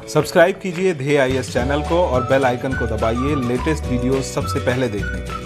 Subscribe कीजिए ध्येय IAS channel को और बेल आइकन को दबाइए लेटेस्ट वीडियो सबसे पहले देखने के लिए।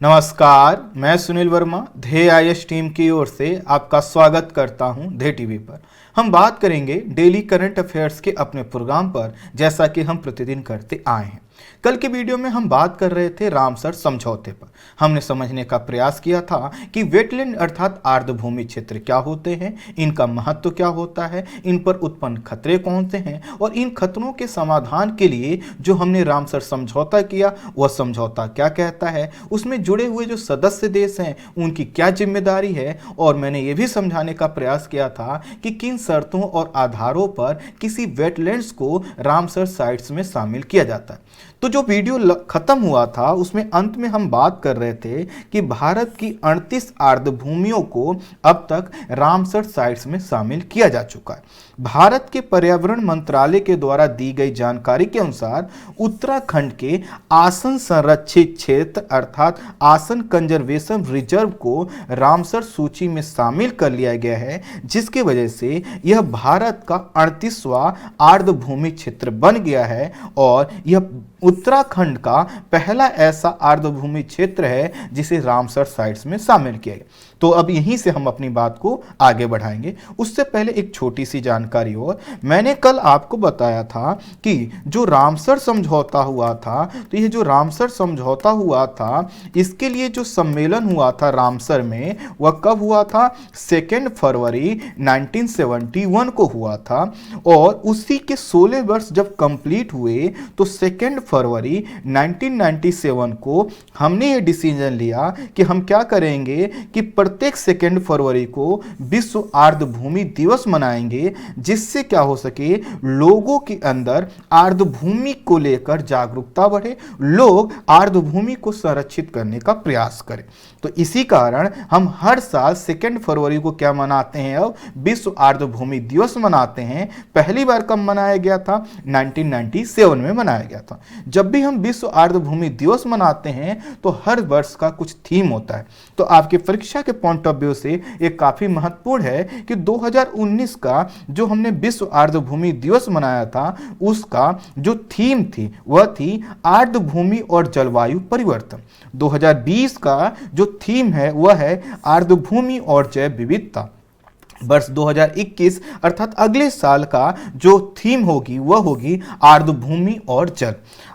नमस्कार, मैं सुनील वर्मा ध्येय आईएएस टीम की ओर से आपका स्वागत करता हूं ध्येय टीवी पर। हम बात करेंगे डेली करंट अफेयर्स के अपने प्रोग्राम पर, जैसा कि हम प्रतिदिन करते आए हैं। कल के वीडियो में हम बात कर रहे थे रामसर समझौते पर। हमने समझने का प्रयास किया था कि वेटलैंड अर्थात आर्द्रभूमि क्षेत्र क्या होते हैं, इनका महत्व क्या होता है, इन पर उत्पन्न खतरे कौन से हैं और इन खतरों के समाधान के लिए जो हमने रामसर समझौता किया वह समझौता क्या कहता है, उसमें जुड़े हुए जो सदस्य देश हैं उनकी क्या जिम्मेदारी है। और मैंने ये भी समझाने का प्रयास किया था कि किन शर्तों और आधारों पर किसी वेटलैंड्स को रामसर साइट्स में शामिल किया जाता है। तो जो वीडियो खत्म हुआ था उसमें अंत में हम बात कर रहे थे कि भारत की 38 आर्द्रभूमियों को अब तक रामसर साइट्स में शामिल किया जा चुका है। भारत के पर्यावरण मंत्रालय के द्वारा दी गई जानकारी के अनुसार उत्तराखंड के आसन संरक्षित क्षेत्र अर्थात आसन कंजर्वेशन रिजर्व को रामसर सूची में शामिल कर लिया गया है, जिसकी वजह से यह भारत का 38वां आर्द्रभूमि क्षेत्र बन गया है और यह उत्तराखंड का पहला ऐसा आर्द्रभूमि क्षेत्र है जिसे रामसर साइट्स में शामिल किया गया। तो अब यहीं से हम अपनी बात को आगे बढ़ाएंगे। उससे पहले एक छोटी सी जानकारी और, मैंने कल आपको बताया था कि जो रामसर समझौता हुआ था, तो ये जो रामसर समझौता हुआ था इसके लिए जो सम्मेलन हुआ था रामसर में वह कब हुआ था? 2 फरवरी 1971 को हुआ था और उसी के 16 वर्ष जब कंप्लीट हुए तो 2 फरवरी 1997 को हमने ये डिसीजन लिया कि हम क्या करेंगे कि प्रत्येक 2 फरवरी को विश्व आर्द्रभूमि दिवस मनाएंगे, जिससे क्या हो सके लोगों के अंदर आर्द्रभूमि को लेकर जागरूकता बढ़े, लोग आर्द्रभूमि को संरक्षित करने का प्रयास करें। तो इसी कारण हम हर साल 2 फरवरी को क्या मनाते हैं? अब विश्व आर्द्रभूमि दिवस मनाते हैं। पहली बार कब मनाया गया था? 1997 में मनाया गया था। जब भी हम विश्व आर्द्रभूमि दिवस मनाते हैं तो हर वर्ष का कुछ थीम होता है। तो आपके परीक्षा के पॉइंट ऑफ व्यू से ये काफी महत्वपूर्ण है कि 2019 का जो हमने विश्व आर्द्रभूमि दिवस मनाया था उसका जो थीम थी वह थी आर्द्रभूमि और जलवायु परिवर्तन। 2020 का जो थीम है वह है आर्द्रभूमि और जैव विविधता। वर्ष 2021 अर्थात अगले साल का जो थीम होगी वह होगी आर्द्रभूमि और जल।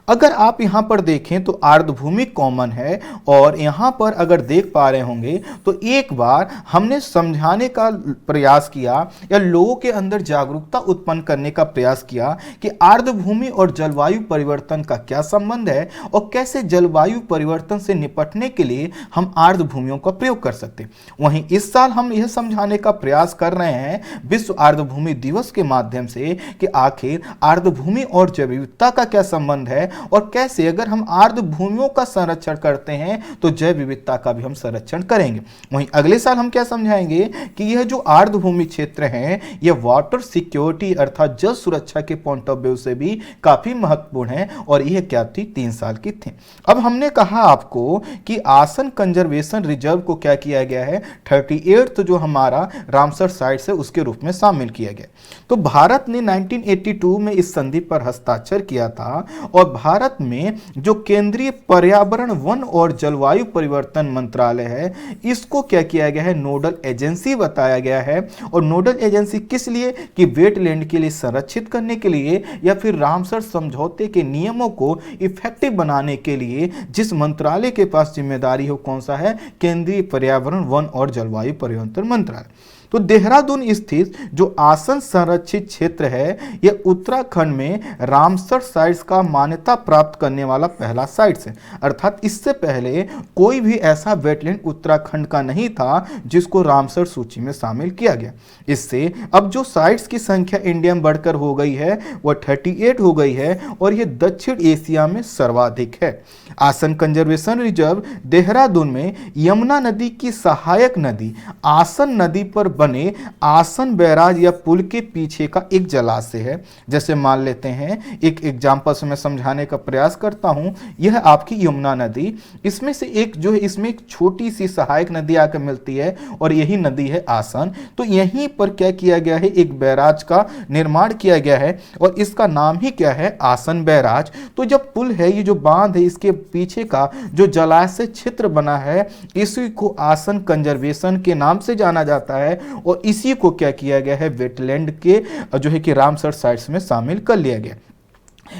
अगर आप यहाँ पर देखें तो आर्द्रभूमि कॉमन है और यहाँ पर अगर देख पा रहे होंगे तो एक बार हमने समझाने का प्रयास किया या लोगों के अंदर जागरूकता उत्पन्न करने का प्रयास किया कि आर्द्रभूमि और जलवायु परिवर्तन का क्या संबंध है और कैसे जलवायु परिवर्तन से निपटने के लिए हम आर्द्रभूमियों का प्रयोग कर सकते हैं। वहीं इस साल हम यह समझाने का प्रयास कर रहे हैं विश्व आर्द्रभूमि दिवस के माध्यम से कि आखिर आर्द्रभूमि और जैव विविधता का क्या संबंध है और कैसे अगर हम आर्द्रभूमियों का संरक्षण करते हैं तो जैव विविधता का भी हम संरक्षण करेंगे। वहीं अगले साल हम क्या समझाएंगे कि यह जो आर्द्रभूमि क्षेत्र है यह वाटर सिक्योरिटी अर्थात जल सुरक्षा के पॉइंट ऑफ व्यू से भी काफी महत्वपूर्ण है और यह क्या थी? 3 साल की थी। अब हमने कहा आपको कि आसन कंजर्वेशन रिजर्व को क्या किया गया है? 38 जो हमारा रामसर साइट है उसके रूप में शामिल किया गया। तो भारत ने 1982 में इस संधि पर हस्ताक्षर किया था और भारत में जो केंद्रीय पर्यावरण वन और जलवायु परिवर्तन मंत्रालय है इसको क्या किया गया है? नोडल एजेंसी बताया गया है। और नोडल एजेंसी किस लिए? कि वेटलैंड के लिए संरक्षित करने के लिए या फिर रामसर समझौते के नियमों को इफेक्टिव बनाने के लिए जिस मंत्रालय के पास जिम्मेदारी हो कौन सा है? केंद्रीय पर्यावरण वन और जलवायु परिवर्तन मंत्रालय। तो देहरादून स्थित जो आसन संरक्षित क्षेत्र है यह उत्तराखंड में रामसर साइट्स का मान्यता प्राप्त करने वाला पहला साइट्स है। अर्थात इससे पहले कोई भी ऐसा वेटलैंड उत्तराखंड का नहीं था जिसको रामसर सूची में शामिल किया गया। इससे अब जो साइट्स की संख्या इंडिया में बढ़कर हो गई है वह 38 हो गई है और यह दक्षिण एशिया में सर्वाधिक है। आसन कंजर्वेशन रिजर्व देहरादून में यमुना नदी की सहायक नदी आसन नदी पर बने आसन बैराज या पुल के पीछे का एक जलाशय है। जैसे मान लेते हैं, एक एग्जाम्पल से मैं समझाने का प्रयास करता हूं। यह आपकी यमुना नदी, इसमें से एक जो है, इसमें एक छोटी सी सहायक नदी आकर मिलती है और यही नदी है आसन। तो यहीं पर क्या किया गया है, एक बैराज का निर्माण किया गया है और इसका नाम ही क्या है, आसन बैराज। तो जब पुल है, ये जो बांध है, इसके पीछे का जो जलाशय क्षेत्र बना है, इसी को आसन कंजर्वेशन के नाम से जाना जाता है और इसी को क्या किया गया है, वेटलैंड के जो है कि रामसर साइट्स में शामिल कर लिया गया।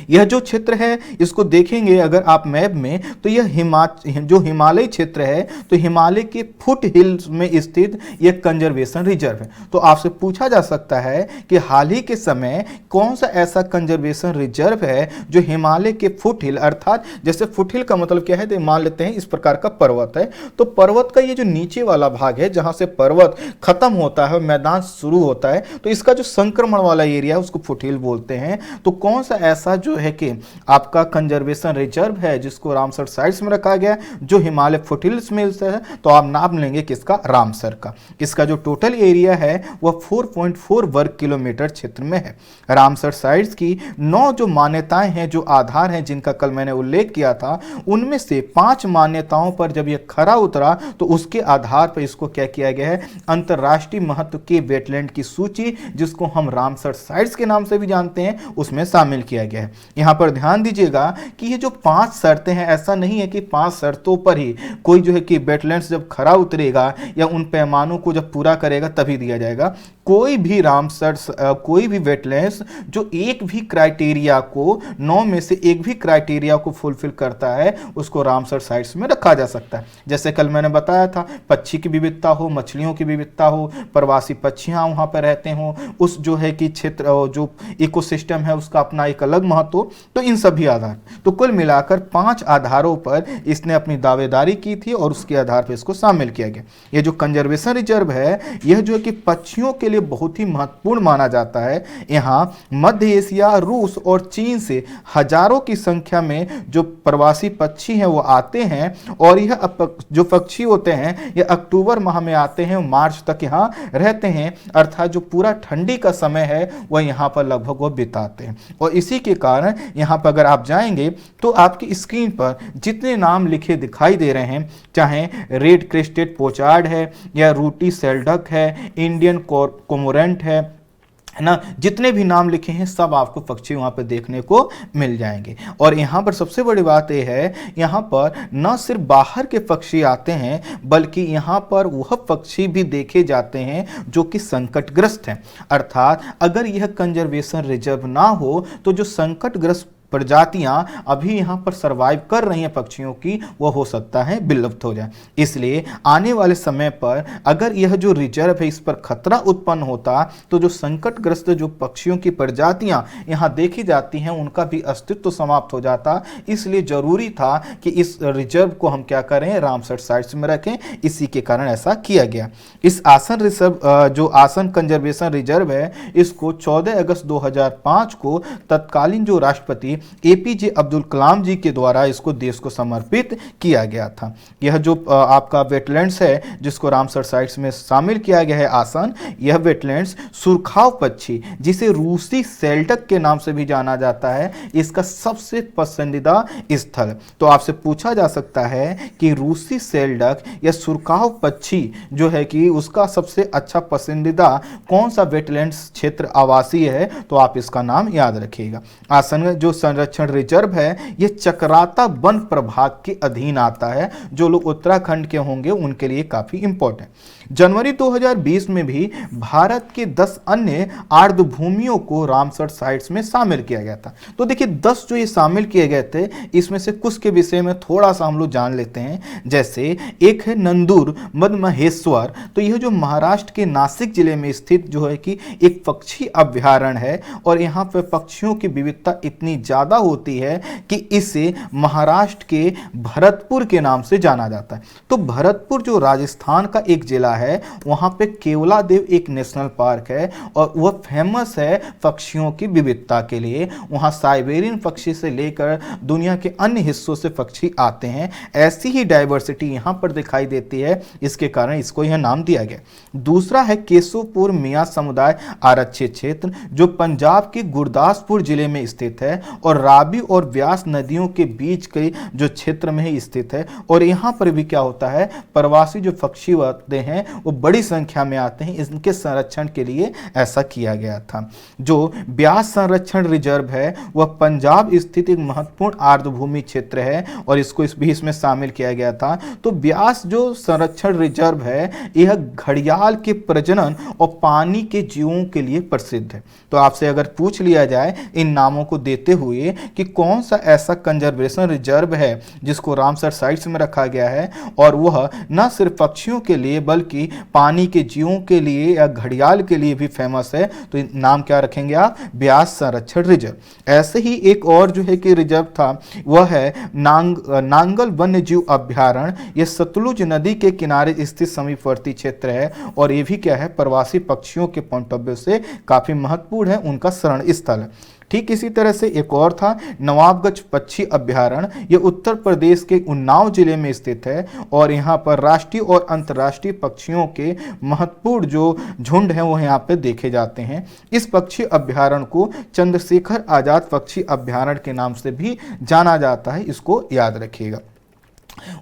यह जो क्षेत्र है, इसको देखेंगे अगर आप मैप में, तो यह जो हिमालय क्षेत्र है, तो हिमालय के फुट हिल्स में स्थित यह कंजर्वेशन रिजर्व है। तो आपसे पूछा जा सकता है कि हाल ही के समय कौन सा ऐसा कंजर्वेशन रिजर्व है जो हिमालय के फुट हिल, अर्थात जैसे फुट हिल का मतलब क्या है, तो मान लेते हैं इस प्रकार का पर्वत है, तो पर्वत का ये जो नीचे वाला भाग है, जहां से पर्वत खत्म होता है, मैदान शुरू होता है, तो इसका जो संक्रमण वाला एरिया है उसको फुट हिल बोलते हैं। तो कौन सा ऐसा जो है कि आपका कंजर्वेशन रिजर्व है जिसको रामसर साइट्स में रखा गया, जो हिमालय फुटहिल्स में है, तो आप नाम लेंगे किसका, रामसर का। इसका जो टोटल एरिया है वह 4.4 वर्ग किलोमीटर क्षेत्र में है। रामसर साइट्स की 9 जो मान्यताएं हैं, जो आधार हैं, जिनका कल मैंने उल्लेख किया था, उनमें से 5 मान्यताओं पर जब यह खरा उतरा तो उसके आधार पर इसको क्या किया गया है, अंतरराष्ट्रीय महत्व के वेटलैंड की सूची, जिसको हम रामसर साइट्स के नाम से भी जानते हैं, उसमें शामिल किया गया है। यहां पर ध्यान दीजिएगा कि ये जो 5 शर्तें हैं, ऐसा नहीं है कि 5 शर्तों पर ही कोई जो है कि वेटलैंड्स जब खरा उतरेगा या उन पैमानों को जब पूरा करेगा तभी दिया जाएगा। कोई भी रामसर कोई भी वेटलैंड्स जो एक भी क्राइटेरिया को, 9 में से एक भी क्राइटेरिया को फुलफिल करता है, उसको रामसर साइट्स में रखा जा सकता है। जैसे कल मैंने बताया था, पक्षी की विविधता हो, मछलियों की विविधता हो, प्रवासी पक्षियां वहां पर रहते हो, उस जो है कि क्षेत्र जो इकोसिस्टम है उसका अपना एक अलग महत्व, तो इन सभी आधार, तो कुल मिलाकर 5 आधारों पर इसने अपनी दावेदारी की थी और उसके आधार पर इसको शामिल किया गया। यह जो कंजर्वेशन रिजर्व है, यह जो है कि पक्षियों के लिए बहुत ही महत्वपूर्ण माना जाता है। यहाँ मध्य एशिया, रूस और चीन से हजारों की संख्या में जो प्रवासी पक्षी हैं वो आते हैं और यह जो पक्षी होते हैं ये अक्टूबर माह में आते हैं, मार्च तक यहाँ रहते हैं, अर्थात जो पूरा ठंडी का समय है वह यहाँ पर लगभग वो बिताते हैं। और इसी के कारण यहाँ पर अगर आप जाएंगे तो आपकी स्क्रीन पर जितने नाम लिखे दिखाई दे रहे हैं, चाहे रेड क्रेस्टेड पोचार्ड है या रूटी सेल्डक है, इंडियन कोमोरेंट है ना, जितने भी नाम लिखे हैं सब आपको पक्षी वहां पर देखने को मिल जाएंगे। और यहाँ पर सबसे बड़ी बात यह है, यहाँ पर न सिर्फ बाहर के पक्षी आते हैं, बल्कि यहाँ पर वह पक्षी भी देखे जाते हैं जो कि संकटग्रस्त हैं। अर्थात अगर यह कंजर्वेशन रिजर्व ना हो तो जो संकटग्रस्त प्रजातियां अभी यहां पर सरवाइव कर रही हैं पक्षियों की, वो हो सकता है विलुप्त हो जाए। इसलिए आने वाले समय पर अगर यह जो रिजर्व है इस पर खतरा उत्पन्न होता तो जो संकटग्रस्त जो पक्षियों की प्रजातियां यहां देखी जाती हैं उनका भी अस्तित्व समाप्त हो जाता। इसलिए जरूरी था कि इस रिजर्व को हम क्या करें, रामसर साइट्स में रखें। इसी के कारण ऐसा किया गया। इस आसन रिजर्व जो आसन कंजर्वेशन रिजर्व है, इसको 14 अगस्त 2005 को तत्कालीन जो राष्ट्रपति एपीजे अब्दुल कलाम जी के द्वारा इसको देश को समर्पित किया गया था। यह जो आपका वेटलैंड्स है जिसको रामसर साइट्स में शामिल किया गया है आसन, यह वेटलैंड्स सुरखाव पक्षी जिसे रूसी सेल्डक के नाम से भी जाना जाता है, इसका सबसे पसंदीदा स्थल। तो आपसे पूछा जा सकता है कि रूसी सेल्डक या सुरखाव पक्षी जो है कि उसका सबसे अच्छा पसंदीदा कौन सा वेटलैंड्स क्षेत्र आवासीय है, तो आप इसका नाम याद रखिएगा। आसन जो संरक्षण रिजर्व है यह चक्राता वन प्रभाग के अधीन आता है। जो लोग उत्तराखंड के होंगे उनके लिए काफी इंपॉर्टेंट। जनवरी 2020 में भी भारत के 10 अन्य आर्द्रभूमियों को रामसर साइट्स में शामिल किया गया था। तो देखिए 10 जो ये शामिल किए गए थे, इसमें से कुछ के विषय में थोड़ा सा हम लोग जान लेते हैं। जैसे एक है नंदूर मद महेश्वर, तो यह जो महाराष्ट्र के नासिक जिले में स्थित जो है कि एक पक्षी अभ्यारण्य है और यहाँ पर पक्षियों की विविधता इतनी ज्यादा होती है कि इसे महाराष्ट्र के भरतपुर के नाम से जाना जाता है। तो भरतपुर जो राजस्थान का एक जिला है वहाँ पे केवलादेव एक नेशनल पार्क है और वह फेमस है पक्षियों की विविधता के लिए। वहाँ साइबेरियन पक्षी से लेकर दुनिया के अन्य हिस्सों से पक्षी आते हैं। ऐसी ही डाइवर्सिटी यहाँ पर दिखाई देती है, इसके कारण इसको यह नाम दिया गया। दूसरा है केशवपुर मियाँ समुदाय आरक्षित क्षेत्र, जो पंजाब के गुरदासपुर जिले में स्थित है और रावी और व्यास नदियों के बीच के जो क्षेत्र में ही स्थित है। और यहाँ पर भी क्या होता है, प्रवासी जो पक्षी आते हैं वो बड़ी संख्या में आते हैं। इनके संरक्षण के लिए ऐसा किया गया था। जो ब्यास संरक्षण रिजर्व है वह पंजाब स्थित एक महत्वपूर्ण आर्द्रभूमि क्षेत्र है और इसमें शामिल किया गया था। तो ब्यास जो संरक्षण रिजर्व है यह घड़ियाल के प्रजनन और पानी के जीवों के लिए प्रसिद्ध है। तो आपसे अगर पूछ लिया जाए इन नामों को देते हुए कि कौन सा ऐसा कंजर्वेशन रिजर्व है जिसको रामसर साइट्स में रखा गया है और वह न सिर्फ पक्षियों के लिए बल्कि पानी के जीवों के लिए या घड़ियाल के लिए भी फेमस है, तो नाम क्या रखेंगे आप, ब्यास संरक्षण रिजर्व। ऐसे ही एक और जो है कि रिजर्व था वह है नांगल वन्य जीव अभ्यारण्य। यह सतलुज नदी के किनारे स्थित समीपवर्ती क्षेत्र है और ये भी क्या है, प्रवासी पक्षियों के पॉइंट ऑफ व्यू से काफी महत्वपूर्ण है, उनका शरण स्थल है। ठीक इसी तरह से एक और था नवाबगंज पक्षी अभ्यारण्य। यह उत्तर प्रदेश के उन्नाव जिले में स्थित है और यहाँ पर राष्ट्रीय और अंतर्राष्ट्रीय पक्षियों के महत्वपूर्ण जो झुंड हैं वो यहाँ पे देखे जाते हैं। इस पक्षी अभ्यारण्य को चंद्रशेखर आजाद पक्षी अभ्यारण्य के नाम से भी जाना जाता है, इसको याद रखिएगा।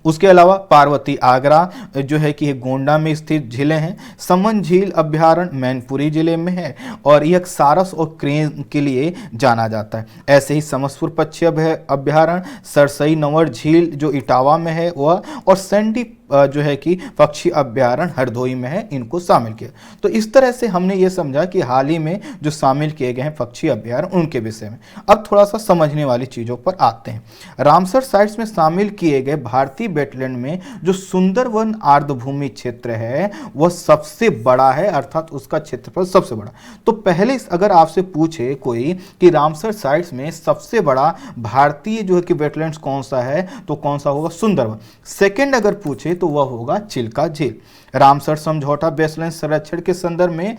उसके अलावा पार्वती आगरा जो है कि गोंडा में स्थित झीलें हैं। समन झील अभ्यारण्य मैनपुरी जिले में है और यह सारस और क्रेन के लिए जाना जाता है। ऐसे ही समसपुर पक्षी अभ्यारण्य, सरसई नंवर झील जो इटावा में है वह, और सैंडी जो है कि पक्षी अभ्यारण्य हरदोई में है, इनको शामिल किया। तो इस तरह से हमने ये समझा कि हाल ही में जो शामिल किए गए हैं पक्षी अभ्यारण्य उनके विषय में। अब थोड़ा सा समझने वाली चीजों पर आते हैं। रामसर साइट्स में शामिल किए गए भारतीय वेटलैंड में जो सुंदरवन आर्द्रभूमि क्षेत्र है वह सबसे बड़ा है, अर्थात उसका क्षेत्रफल सबसे बड़ा। तो पहले अगर आपसे पूछे कोई कि रामसर साइट्स में सबसे बड़ा भारतीय जो है कि वेटलैंड्स कौन सा है, तो कौन सा होगा, सुंदरवन। सेकंड अगर पूछे तो वह होगा चिल्का झील। रामसर समझौता वेटलैंड संरक्षण के संदर्भ में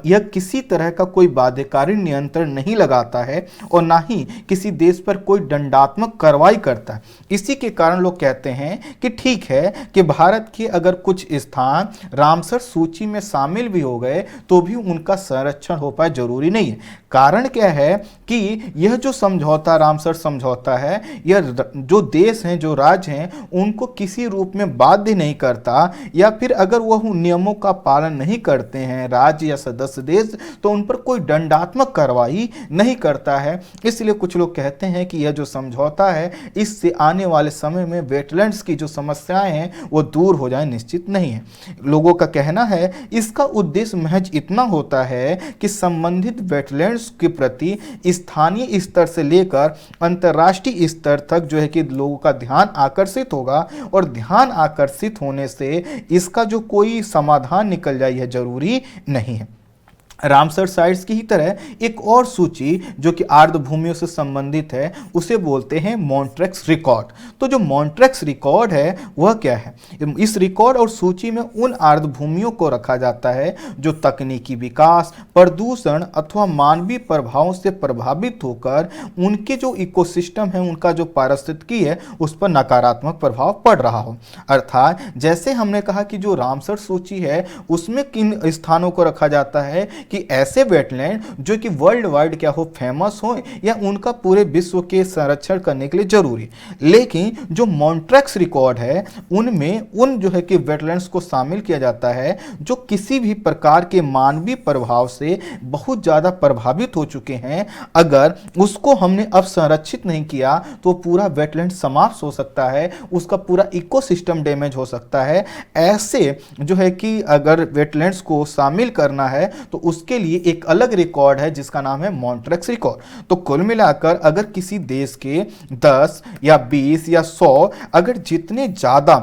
यह किसी तरह का कोई बाध्यकारी नियंत्रण नहीं लगाता है और ना ही किसी देश पर कोई दंडात्मक कार्रवाई करता है। इसी के कारण लोग कहते हैं कि ठीक है कि भारत के अगर कुछ स्थान रामसर सूची में शामिल भी हो गए तो भी उनका संरक्षण हो पाए, जरूरी नहीं है। कारण क्या है कि यह जो समझौता रामसर समझौता है यह जो देश हैं, जो राज्य हैं, उनको किसी रूप में बाध्य नहीं करता, या फिर अगर वह नियमों का पालन नहीं करते हैं राज्य या सदस्य देश तो उन पर कोई दंडात्मक कार्रवाई नहीं करता है। इसलिए कुछ लोग कहते हैं कि यह जो समझौता है इससे आने वाले समय में वेटलैंड्स की जो समस्याएं हैं वो दूर हो जाए, निश्चित नहीं है। लोगों का कहना है इसका उद्देश्य महज इतना होता है कि संबंधित वेटलैंड्स के प्रति स्थानीय स्तर से लेकर अंतर्राष्ट्रीय स्तर तक जो है कि लोगों का ध्यान आकर्षित होगा और ध्यान आकर्षित होने से इसका जो कोई समाधान निकल जाए यह जरूरी नहीं है। रामसर साइट्स की ही तरह एक और सूची जो कि आर्द्रभूमियों से संबंधित है उसे बोलते हैं मॉन्ट्रेक्स रिकॉर्ड। तो जो मॉन्ट्रेक्स रिकॉर्ड है वह क्या है, इस रिकॉर्ड और सूची में उन आर्द्रभूमियों को रखा जाता है जो तकनीकी विकास, प्रदूषण अथवा मानवीय प्रभावों से प्रभावित होकर उनके जो इकोसिस्टम है, उनका जो पारिस्थितिकी है उस पर नकारात्मक प्रभाव पड़ रहा हो। अर्थात जैसे हमने कहा कि जो रामसर सूची है उसमें किन स्थानों को रखा जाता है कि ऐसे वेटलैंड जो कि वर्ल्ड वाइड क्या हो, फेमस हो या उनका पूरे विश्व के संरक्षण करने के लिए जरूरी। लेकिन जो मॉन्ट्रेक्स रिकॉर्ड है उनमें उन जो है कि वेटलैंड्स को शामिल किया जाता है जो किसी भी प्रकार के मानवीय प्रभाव से बहुत ज्यादा प्रभावित हो चुके हैं। अगर उसको हमने अब संरक्षित नहीं किया तो पूरा वेटलैंड समाप्त हो सकता है, उसका पूरा इकोसिस्टम डैमेज हो सकता है। ऐसे जो है कि अगर वेटलैंड्स को शामिल करना है तो उसके लिए एक अलग रिकॉर्ड है जिसका नाम है मॉन्ट्रेक्स रिकॉर्ड। तो कुल मिलाकर अगर किसी देश के 10 या 20 या 100 अगर जितने ज्यादा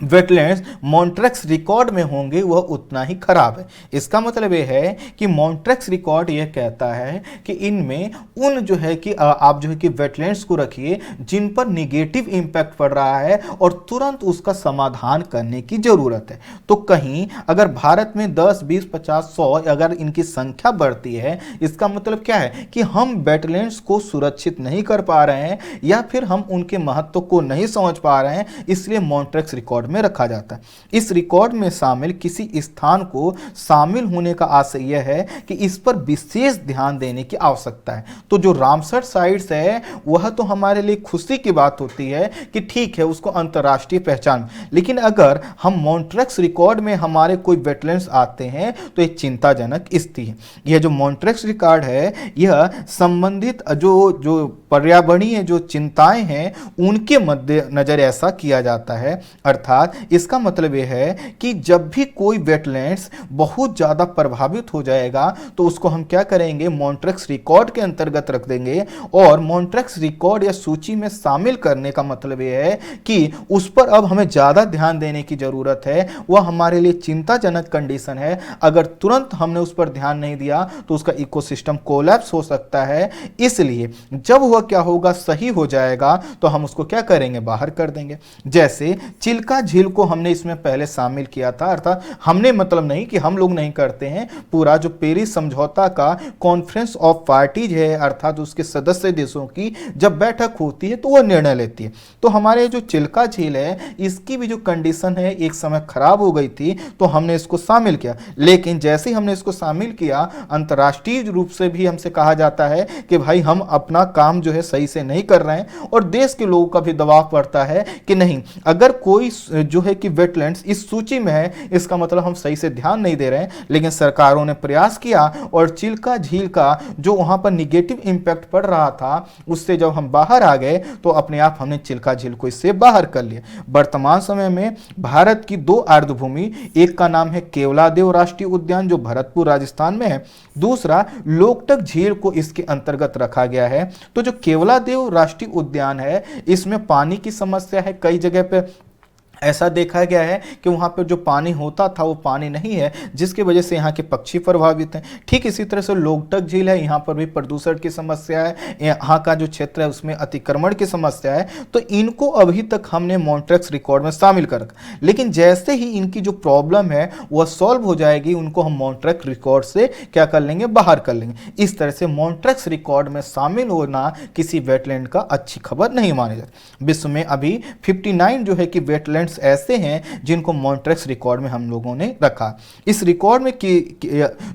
वेटलैंड्स मॉन्ट्रेक्स रिकॉर्ड में होंगे वह उतना ही खराब है। इसका मतलब यह है कि मॉन्ट्रेक्स रिकॉर्ड यह कहता है कि इनमें उन जो है कि आप जो है कि वेटलैंड्स को रखिए जिन पर निगेटिव इंपैक्ट पड़ रहा है और तुरंत उसका समाधान करने की जरूरत है। तो कहीं अगर भारत में 10, 20, 50, 100 अगर इनकी संख्या बढ़ती है, इसका मतलब क्या है कि हम वेटलैंड्स को सुरक्षित नहीं कर पा रहे हैं या फिर हम उनके महत्व को नहीं समझ पा रहे हैं, इसलिए मॉन्ट्रेक्स रिकॉर्ड में रखा जाता है। इस रिकॉर्ड में शामिल किसी स्थान को शामिल होने का आशय यह है कि इस पर विशेष ध्यान देने की आवश्यकता है। तो जो रामसर साइट्स है वह तो हमारे लिए खुशी की बात होती है कि ठीक है उसको अंतर्राष्ट्रीय पहचान, लेकिन अगर हम मॉन्ट्रेक्स रिकॉर्ड में हमारे कोई वेटलैंड्स आते हैं तो एक चिंताजनक स्थिति है। यह जो मॉन्ट्रेक्स रिकॉर्ड है यह संबंधित जो पर्यावरणीय जो चिंताएं हैं उनके मद्देनजर ऐसा किया जाता है। अर्थात इसका मतलब यह है कि जब भी कोई वेटलैंड्स बहुत ज्यादा प्रभावित हो जाएगा तो उसको हम क्या करेंगे, मॉन्ट्रेक्स रिकॉर्ड के अंतर्गत रख देंगे। और मॉन्ट्रेक्स रिकॉर्ड या सूची में शामिल करने का मतलब यह है कि उस पर अब हमें ज्यादा ध्यान देने की जरूरत है। वह हमारे लिए चिंताजनक कंडीशन है। अगर तुरंत हमने उस पर ध्यान नहीं दिया तो उसका इकोसिस्टम कोलैप्स हो सकता है। इसलिए जब वह क्या होगा, सही हो जाएगा तो हम उसको क्या करेंगे, बाहर कर देंगे। जैसे चिल्का झील को हमने इसमें पहले शामिल किया था। अर्थात हमने मतलब नहीं कि हम लोग नहीं करते हैं, पूरा जो पेरिस समझौता का कॉन्फ्रेंस ऑफ पार्टीज है अर्थात उसके सदस्य देशों की जब बैठक होती है तो वह निर्णय लेती है। तो हमारे जो चिल्का झील है इसकी भी जो कंडीशन है एक समय खराब हो गई थी तो हमने इसको शामिल किया। लेकिन जैसे ही हमने इसको शामिल किया अंतर्राष्ट्रीय रूप से भी हमसे कहा जाता है कि भाई हम अपना काम जो है सही से नहीं कर रहे हैं और देश के लोगों का भी दबाव पड़ता है कि नहीं, अगर कोई जो है कि वेटलैंड्स इस सूची में है इसका मतलब हम सही से ध्यान नहीं दे रहे हैं। लेकिन सरकारों ने प्रयास किया और चिल्का झील का जो वहां पर निगेटिव इंपैक्ट पड़ रहा था उससे जब हम बाहर आ गए तो अपने आप हमने चिल्का झील को इससे बाहर कर लिया। वर्तमान समय में भारत की 2 आर्द्रभूमि, एक का नाम है केवलादेव राष्ट्रीय उद्यान जो भरतपुर राजस्थान में है, दूसरा लोकटक झील को इसके अंतर्गत रखा गया है। तो जो केवलादेव राष्ट्रीय उद्यान है इसमें पानी की समस्या है। कई जगह पे ऐसा देखा गया है कि वहाँ पर जो पानी होता था वो पानी नहीं है, जिसकी वजह से यहाँ के पक्षी प्रभावित हैं। ठीक इसी तरह से लोकटक झील है, यहाँ पर भी प्रदूषण की समस्या है, यहाँ का जो क्षेत्र है उसमें अतिक्रमण की समस्या है। तो इनको अभी तक हमने मॉन्ट्रेक्स रिकॉर्ड में शामिल कर रखा, लेकिन जैसे ही इनकी जो प्रॉब्लम है वह सॉल्व हो जाएगी उनको हम मॉन्ट्रेक्स रिकॉर्ड से क्या कर लेंगे, बाहर कर लेंगे। इस तरह से मॉन्ट्रेक्स रिकॉर्ड में शामिल होना किसी वेटलैंड का अच्छी खबर नहीं मानी जाती। विश्व में अभी 59 जो है कि वेटलैंड ऐसे हैं जिनको मॉन्ट्रेक्स रिकॉर्ड में हम लोगों ने रखा। इस रिकॉर्ड में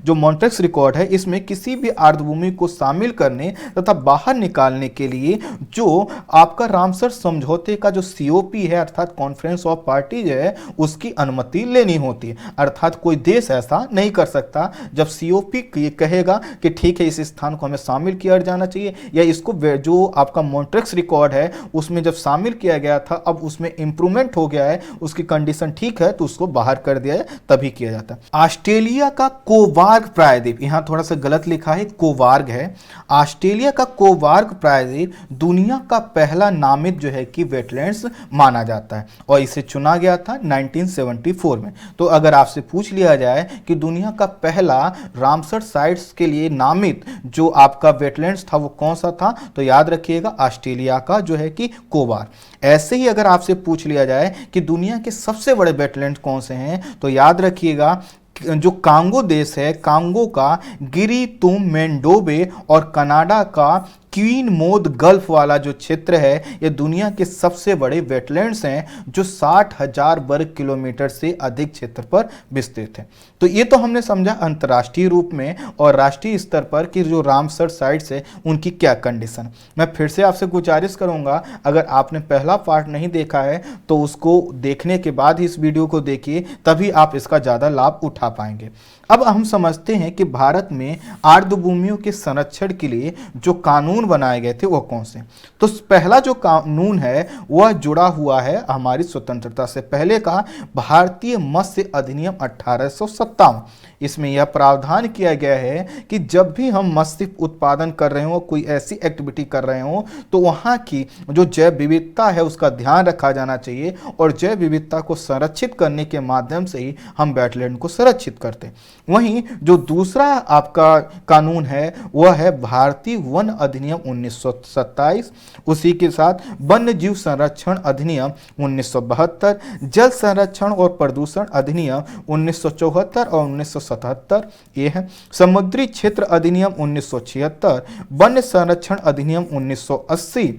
जो मॉन्ट्रेक्स रिकॉर्ड है इसमें किसी भी आर्द्रभूमि को शामिल करने तथा बाहर निकालने के लिए जो आपका रामसर समझौते का जो सीओपी है अर्थात कॉन्फ्रेंस ऑफ पार्टीज है उसकी अनुमति लेनी होती है। अर्थात कोई देश ऐसा नहीं कर सकता जब सीओपी ये कहेगा कि ठीक है इस स्थान को हमें शामिल किया जाना चाहिए या इसको जो आपका मॉन्ट्रेक्स रिकॉर्ड है उसमें जब शामिल किया गया था अब उसमें इंप्रूवमेंट हो गया है, उसकी कंडीशन ठीक है तो उसको बाहर कर दिया है, तभी किया जाता है। ऑस्ट्रेलिया का कोवार्ग प्रायद्वीप, यहां थोड़ा सा गलत लिखा है, कोवार्ग है। ऑस्ट्रेलिया का कोवार्ग प्रायद्वीप दुनिया का पहला नामित जो है कि वेटलैंड्स माना जाता है और इसे चुना गया था 1974 में। तो अगर आपसे पूछ लिया जाए कि दुनिया का पहला रामसर साइट्स के लिए नामित जो आपका वेटलैंड्स था वो कौन सा था, तो याद रखिएगा ऑस्ट्रेलिया का जो है कि कोवार। ऐसे ही अगर आपसे पूछ लिया जाए कि दुनिया के सबसे बड़े वेटलैंड कौन से हैं, तो याद रखिएगा जो कांगो देश है, कांगो का गिरी तुम मेंडोबे और कनाडा का क्वीन मोद गल्फ वाला जो क्षेत्र है ये दुनिया के सबसे बड़े वेटलैंड्स हैं जो 60,000 वर्ग किलोमीटर से अधिक क्षेत्र पर विस्तृत है। तो ये तो हमने समझा अंतर्राष्ट्रीय रूप में और राष्ट्रीय स्तर पर कि जो रामसर साइट्स है उनकी क्या कंडीशन। मैं फिर से आपसे गुजारिश करूंगा अगर आपने पहला पार्ट नहीं देखा है तो उसको देखने के बाद ही इस वीडियो को देखिए, तभी आप इसका ज़्यादा लाभ उठा पाएंगे। अब हम समझते हैं कि भारत में आर्द्र भूमियों के संरक्षण के लिए जो कानून बनाए गए थे वह कौन से। तो पहला जो कानून है वह जुड़ा हुआ है हमारी स्वतंत्रता से पहले का भारतीय मत्स्य अधिनियम 1857। इसमें यह प्रावधान किया गया है कि जब भी हम मत्स्य उत्पादन कर रहे हो, कोई ऐसी एक्टिविटी कर रहे हो, तो वहाँ की जो जैव विविधता है उसका ध्यान रखा जाना चाहिए और जैव विविधता को संरक्षित करने के माध्यम से ही हम वेटलैंड को संरक्षित करते हैं। वहीं जो दूसरा आपका कानून है वह है भारतीय वन अधिनियम 1927, उसी के साथ वन्य जीव संरक्षण अधिनियम 1972, जल संरक्षण और प्रदूषण अधिनियम 1974 और 1977, ये है समुद्री क्षेत्र अधिनियम 1976, वन्य संरक्षण अधिनियम 1980,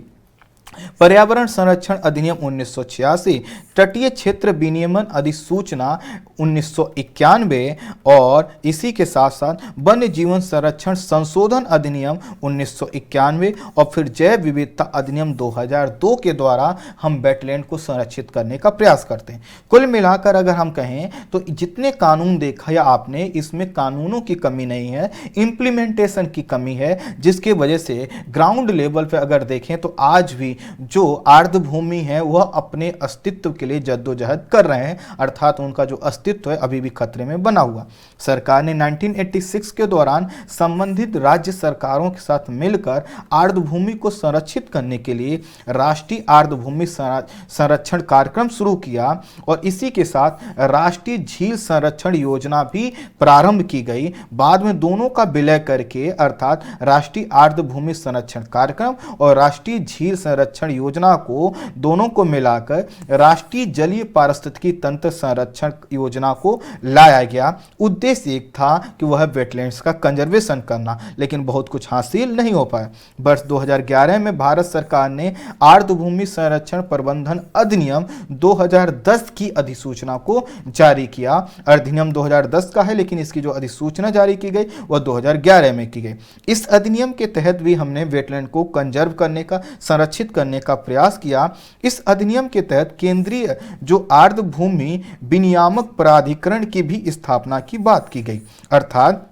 पर्यावरण संरक्षण अधिनियम 1986, तटीय क्षेत्र विनियमन अधिसूचना 1991 और इसी के साथ साथ वन्य जीवन संरक्षण संशोधन अधिनियम 1991 और फिर जैव विविधता अधिनियम 2002 के द्वारा हम वेटलैंड को संरक्षित करने का प्रयास करते हैं। कुल मिलाकर अगर हम कहें तो जितने कानून देखा या आपने, इसमें कानूनों की कमी नहीं है, इम्प्लीमेंटेशन की कमी है, जिसके वजह से ग्राउंड लेवल पर अगर देखें तो आज भी जो आर्द्र भूमि है वह अपने अस्तित्व के लिए जद्दोजहद कर रहे हैं, अर्थात उनका जो अस्तित्व है अभी भी खतरे में बना हुआ। सरकार ने 1986 के दौरान संबंधित राज्य सरकारों के साथ मिलकर आर्द्र भूमि को संरक्षित करने के लिए राष्ट्रीय आर्द्र भूमि संरक्षण कार्यक्रम शुरू किया और इसी के साथ राष्ट्रीय झील संरक्षण योजना भी प्रारंभ की गई। बाद में दोनों का विलय करके अर्थात राष्ट्रीय आर्द्र भूमि संरक्षण कार्यक्रम और राष्ट्रीय झील संरक्षण योजना को दोनों को मिलाकर राष्ट्रीय जलीय पारिस्थितिकी तंत्र संरक्षण योजना को लाया गया। उद्देश्य एक था कि वह वेटलैंड्स का कंजर्वेशन करना, लेकिन बहुत कुछ हासिल नहीं हो पाया। वर्ष 2011 में भारत सरकार ने आर्द्र भूमि संरक्षण प्रबंधन अधिनियम 2010 की अधिसूचना को जारी किया। अधिनियम 2010 का है, लेकिन इसकी जो अधिसूचना जारी की गई वह 2011 में की गई। इस अधिनियम के तहत भी हमने वेटलैंड को कंजर्व करने का, संरक्षित करने का प्रयास किया। इस अधिनियम के तहत केंद्रीय जो आर्द्र भूमि विनियामक प्राधिकरण की भी स्थापना की बात की गई, अर्थात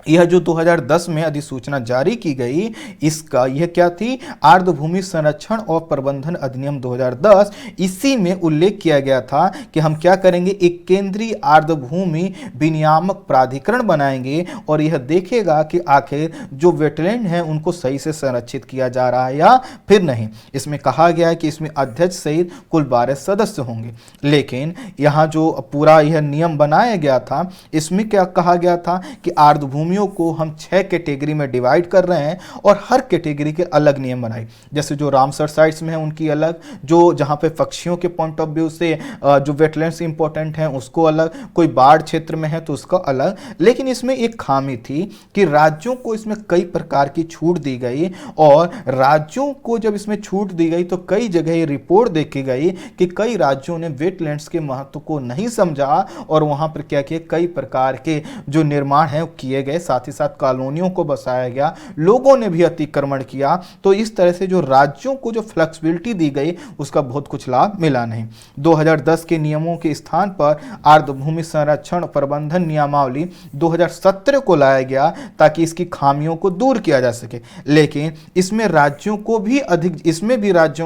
यह जो 2010 में अधिसूचना जारी की गई, इसका यह क्या थी, आर्द्र भूमि संरक्षण और प्रबंधन अधिनियम 2010। इसी में उल्लेख किया गया था कि हम क्या करेंगे, एक केंद्रीय आर्द्र भूमि विनियामक प्राधिकरण बनाएंगे और यह देखेगा कि आखिर जो वेटलैंड हैं उनको सही से संरक्षित किया जा रहा है या फिर नहीं। इसमें कहा गया है कि इसमें अध्यक्ष सहित कुल 12 सदस्य होंगे, लेकिन यहाँ जो पूरा यह नियम बनाया गया था इसमें क्या कहा गया था कि आर्द्र भूमि को हम 6 कैटेगरी में डिवाइड कर रहे हैं और हर कैटेगरी के अलग नियम बनाए। जैसे जो रामसर साइट्स में है उनकी अलग, जो जहां पे पक्षियों के पॉइंट ऑफ व्यू से जो वेटलैंड्स इंपॉर्टेंट हैं उसको अलग, कोई बाढ़ क्षेत्र में है तो उसका अलग। लेकिन इसमें एक खामी थी कि राज्यों को इसमें कई प्रकार की छूट दी गई और राज्यों को जब इसमें छूट दी गई तो कई जगह ये रिपोर्ट देखी गई कि कई राज्यों ने वेटलैंड्स के महत्व को नहीं समझा और वहां पर क्या किया, कई प्रकार के जो निर्माण है किए गए, साथ ही साथ कॉलोनियों को बसाया गया, लोगों ने भी अतिक्रमण किया। तो इस तरह से जो राज्यों को जो फ्लेक्सिबिलिटी दी गई उसका बहुत कुछ लाभ मिला नहीं। 2010 के नियमों के स्थान पर आर्द्र भूमि संरक्षण प्रबंधन नियमावली 2017 को लाया गया ताकि इसकी खामियों को दूर किया जा सके, लेकिन इसमें राज्यों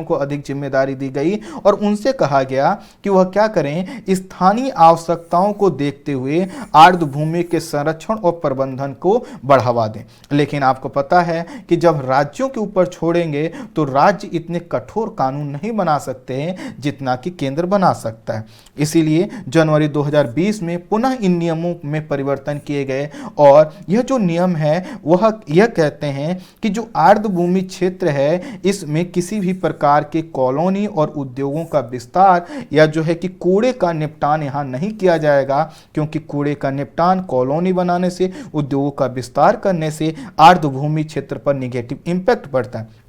को अधिक जिम्मेदारी दी गई और उनसे कहा गया कि वह क्या करें, स्थानीय आवश्यकताओं को देखते हुए आर्द्र भूमि के संरक्षण और प्रबंधन को बढ़ावा दें। लेकिन आपको पता है कि जब राज्यों के ऊपर छोड़ेंगे तो राज्य इतने कठोर कानून नहीं बना सकते हैं जितना कि केंद्र बना सकता है। इसीलिए जनवरी 2020 में पुनः इन नियमों में परिवर्तन किए गए और यह जो नियम है वह यह कहते हैं कि जो आर्द्र भूमि क्षेत्र है इसमें किसी भी प्रकार के कॉलोनी और उद्योगों का विस्तार या जो है कि कूड़े का निपटान यहाँ नहीं किया जाएगा, क्योंकि कूड़े का निपटान कॉलोनी बनाने से, उद्योगों का विस्तार करने से आर्द्र भूमि क्षेत्र पर निगेटिव इंपैक्ट पड़ता है।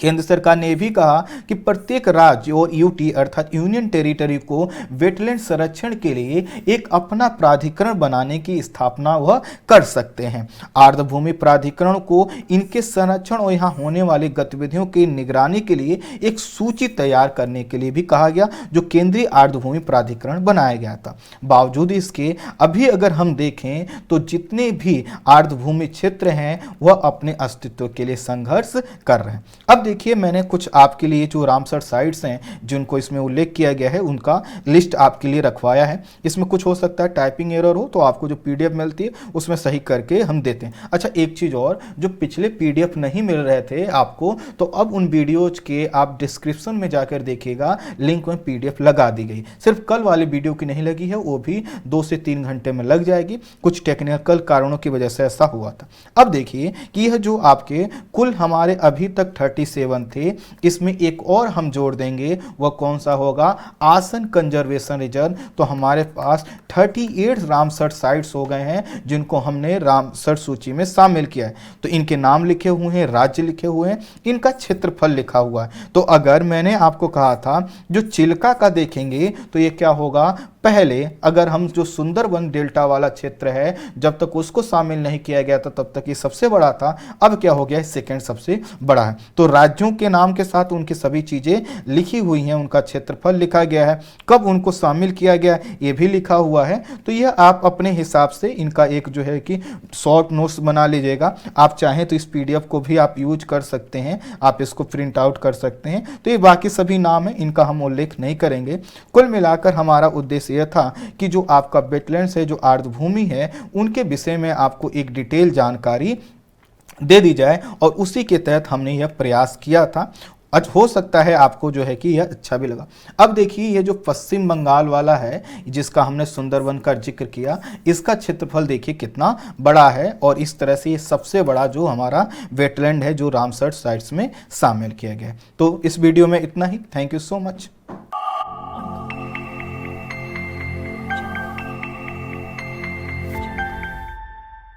केंद्र सरकार ने भी कहा कि प्रत्येक राज्य और यूटी अर्थात यूनियन टेरिटरी को वेटलैंड संरक्षण के लिए एक अपना प्राधिकरण बनाने की स्थापना वह कर सकते हैं। आर्द्रभूमि प्राधिकरण को इनके संरक्षण और यहाँ होने वाली गतिविधियों की निगरानी के लिए एक सूची तैयार करने के लिए भी कहा गया, जो केंद्रीय आर्द्रभूमि प्राधिकरण बनाया गया था। बावजूद इसके अभी अगर हम देखें तो जितने भी आर्द्रभूमि क्षेत्र हैं वह अपने अस्तित्व के लिए संघर्ष कर रहे हैं। अब देखिए, मैंने कुछ आपके लिए जो रामसर साइट्स हैं जिनको इसमें उल्लेख किया गया है उनका लिस्ट आपके लिए रखवाया है। इसमें कुछ हो सकता है टाइपिंग एरर हो, तो आपको जो पीडीएफ मिलती है उसमें सही करके हम देते हैं। अच्छा, एक चीज़ और, जो पिछले पीडीएफ नहीं मिल रहे थे आपको, तो अब उन वीडियोज के आप डिस्क्रिप्शन में जाकर देखिएगा, लिंक में पीडीएफ लगा दी गई। सिर्फ कल वाले वीडियो की नहीं लगी है, वो भी 2 से 3 घंटे में लग जाएगी। कुछ टेक्निकल कारणों की वजह से ऐसा हुआ था। अब देखिए कि यह जो आपके कुल हमारे अभी तक 37 थे, इसमें एक और हम जोड़ देंगे, वह कौन सा होगा, आसन कंजर्वेशन रिजर्व। तो हमारे पास 38 रामसर साइट्स हो गए हैं जिनको हमने रामसर सूची में शामिल किया है। तो इनके नाम लिखे हुए हैं, राज्य लिखे हुए हैं, इनका क्षेत्रफल लिखा हुआ है। तो अगर मैंने आपको कहा था जो चिल्का का देखेंगे तो ये क्या होगा, पहले अगर हम जो सुंदरबन डेल्टा वाला क्षेत्र है जब तक उसको शामिल नहीं किया गया था तब तक ये सबसे बड़ा था, अब क्या हो गया, सेकंड सबसे बड़ा है। तो राज्यों के नाम के साथ उनकी सभी चीजें लिखी हुई हैं, उनका क्षेत्रफल लिखा गया है, कब उनको शामिल किया गया ये भी लिखा हुआ है। तो यह आप अपने हिसाब से इनका एक जो है कि शॉर्ट नोट्स बना लीजिएगा। आप चाहें तो इस पीडीएफ को भी आप यूज कर सकते हैं, आप इसको प्रिंट आउट कर सकते हैं। तो ये बाकी सभी नाम है, इनका हम उल्लेख नहीं करेंगे। कुल मिलाकर हमारा उद्देश्य यह था कि जो आपका वेटलैंड्स है, जो आर्द्रभूमि है, उनके विषय में आपको एक डिटेल जानकारी दे दी जाए और उसी के तहत हमने यह प्रयास किया था। आज हो सकता है आपको जो है कि यह अच्छा भी लगा। अब देखिए, ये जो पश्चिम बंगाल वाला है जिसका हमने सुंदरबन का जिक्र किया, इसका क्षेत्रफल देखिए कितना बड़ा है और इस तरह से ये सबसे बड़ा जो हमारा वेटलैंड है जो रामसर साइट्स में शामिल किया गया है। तो इस वीडियो में इतना ही। Thank you so much.